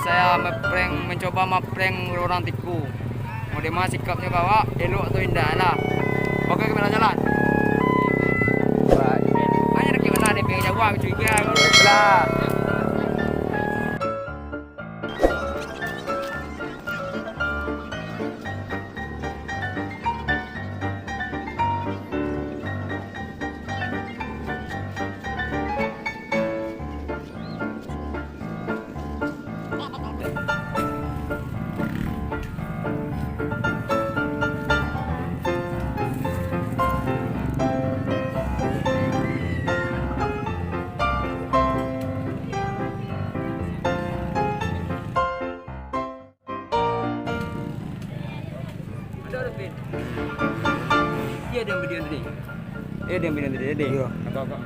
saya mencoba maprank orang tiku. Mau dia sikapnya bawa elok atau indah lah. Oke, kita jalan. Baik. Hanya nak gimana nih pengen jawab juga. Lah. Ada Pin. Iya dia ambil tadi. Dia ambil tadi. Iya. Apa?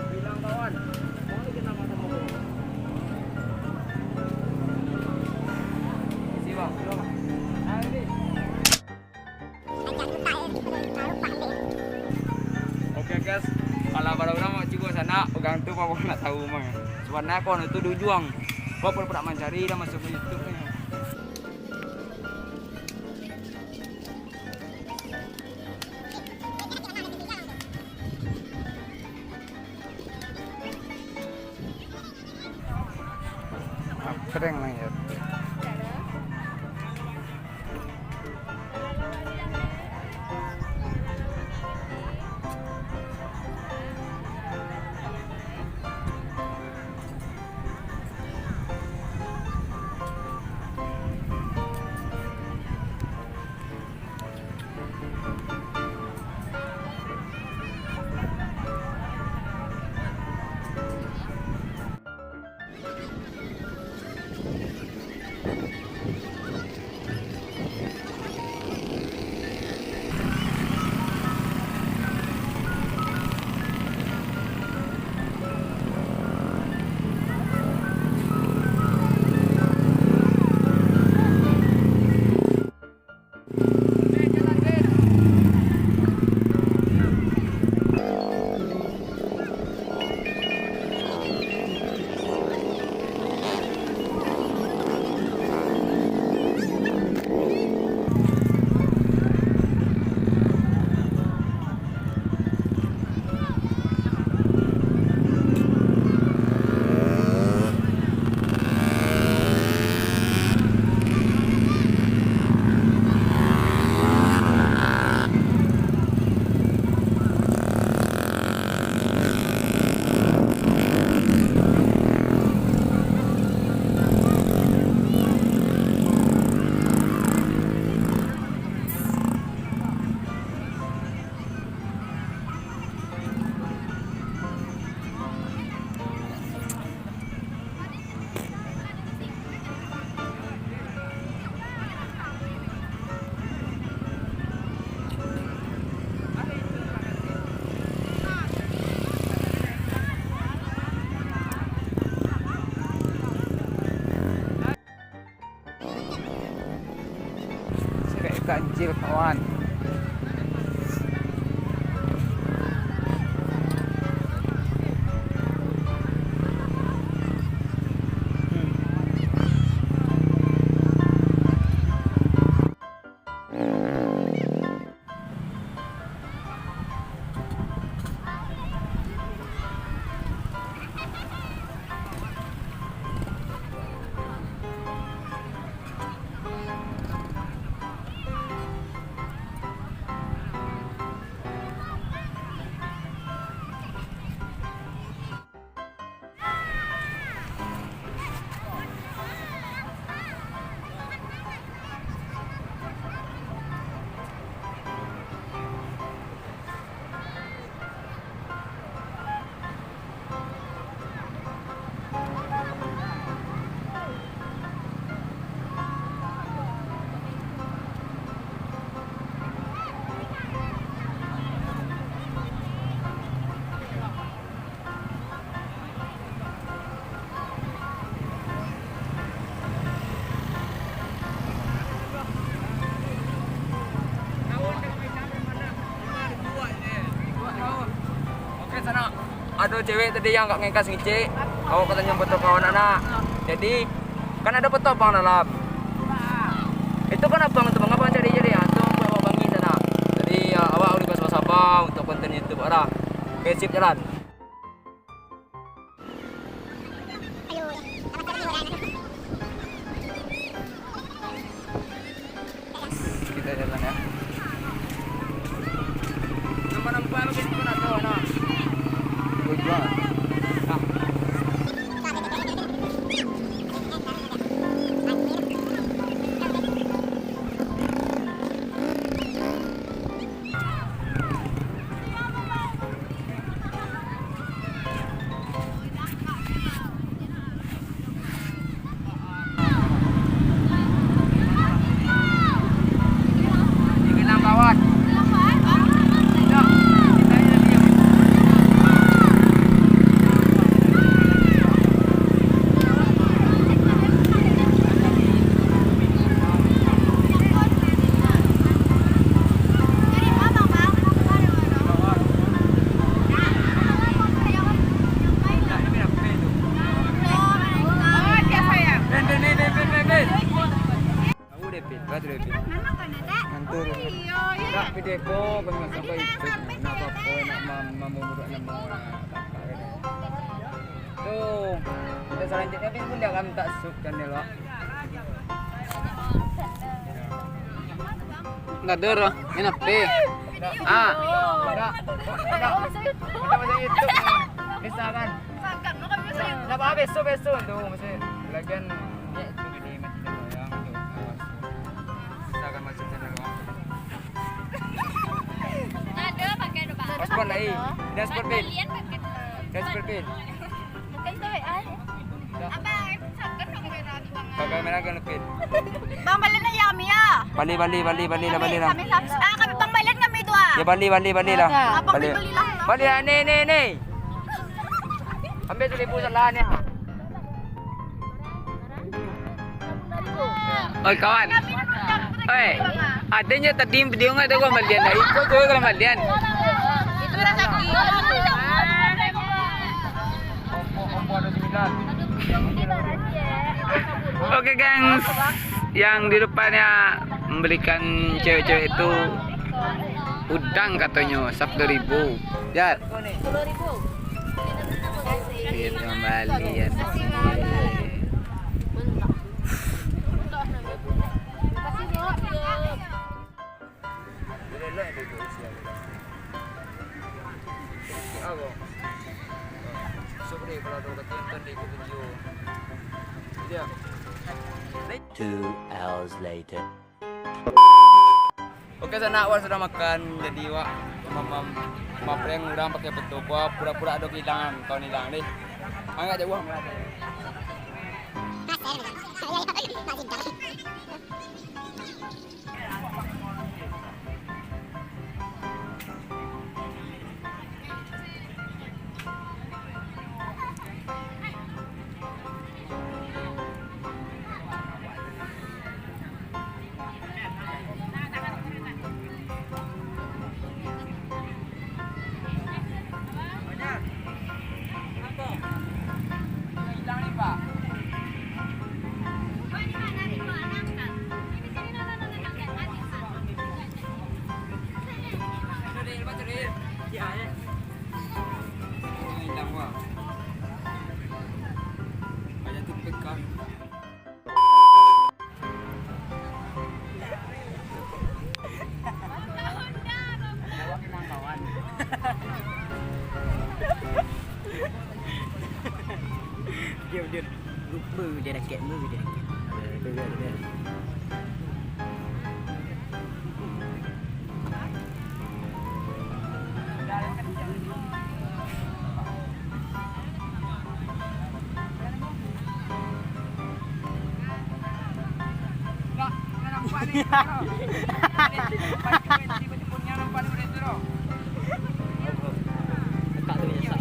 Bilang kawan, mau bikin nama sama gua. Isi bang, silakan. Ini. Oke guys, kalau baru-baru mau cigo sana, pegang tuh mau nak tahu mah. Sebenarnya kon itu dujuang. Kau pernah mencari dah masuk ke YouTube nih. Kering lah ya. Ganjil kawan. ada cewek tadi yang nggak ngekas ngicik. Kau katanya betul kawan anak. Jadi kan ada foto bang dalam. Itu kan abang itu bang abang cari jadi ya. Itu abang bangi sana. Jadi ya, awak udah bersama-sama untuk konten YouTube ada. Oke sip jalan. Kita jalan ya. Nampak lagi itu nak tahu nak. Tujuan. Ah. Ngantur. Tak video ko kung sampai nak apa nak memuruk nama orang. Tu, kita selanjutnya pun dia akan tak sub channel lah. Ngantur. Ini apa? Ah, tak. Kita masuk YouTube. Bisa kan? Nak apa besok tu mesti lagian ni tu gini macam yang tu. Silakan masuk channel lah. Ada pakai doa. Paspor lagi. Dah paspor pin. Kalian pakai. Dah paspor pin. Bukan tu ai. Abang, sakit nak kamera bang. Pakai merah kan pin. Bang balik na yami ah. Bali lah. Kami bang balik kami tu ah. Ya bali lah. Abang beli lah. Bali lah ni. Ambil 1,000 salah ni. Oi kawan. Oi. Adanya tadi video nggak ada kembalian lah. Ikut tuh kembalian. Itu rasa sakit. Ompo ada 9. Oke gengs, yang di depannya membelikan cewek-cewek itu udang katanya 10.000. Ya. 10.000. Lihat kembali ya. Sobre kalau ada ketonton di video. Dia. 2 hours later. Oke sana awak sudah makan jadi wak prank udah pakai betul gua pura-pura ada kehilangan kau hilang deh. Angkat aja uang lah. Hilang nih Pak. Hilang wah. Banyak tuh pekan. Dia lupa dia raket mu dia raket. Nampak ni. Tiba-tiba nampak ni tu tu. Tak tu ya sah.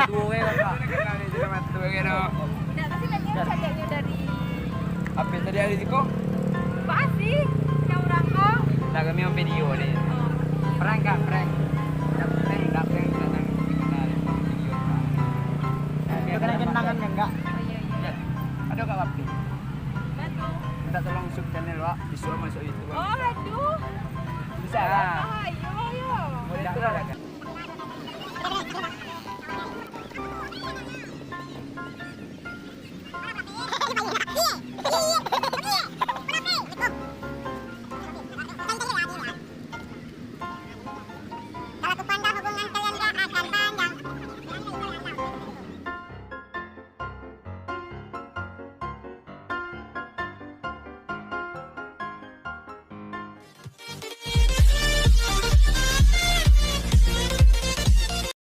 Dua orang kakak. Ni sudah mati orang dah. Nak kasi lagi cakapnya dari Apa tadi ada di kau? Pasir. Ada kami mau video ni. Prank kah prank? Tak prank tak prank datang kita video. Kena kenangan enggak? Oh iya iya. Ada kat Wapi. Batu. Minta tolong sub channel Wak, disuruh masuk YouTube. Oh aduh. Bisa lah. Ayo ayo. Mudah lah.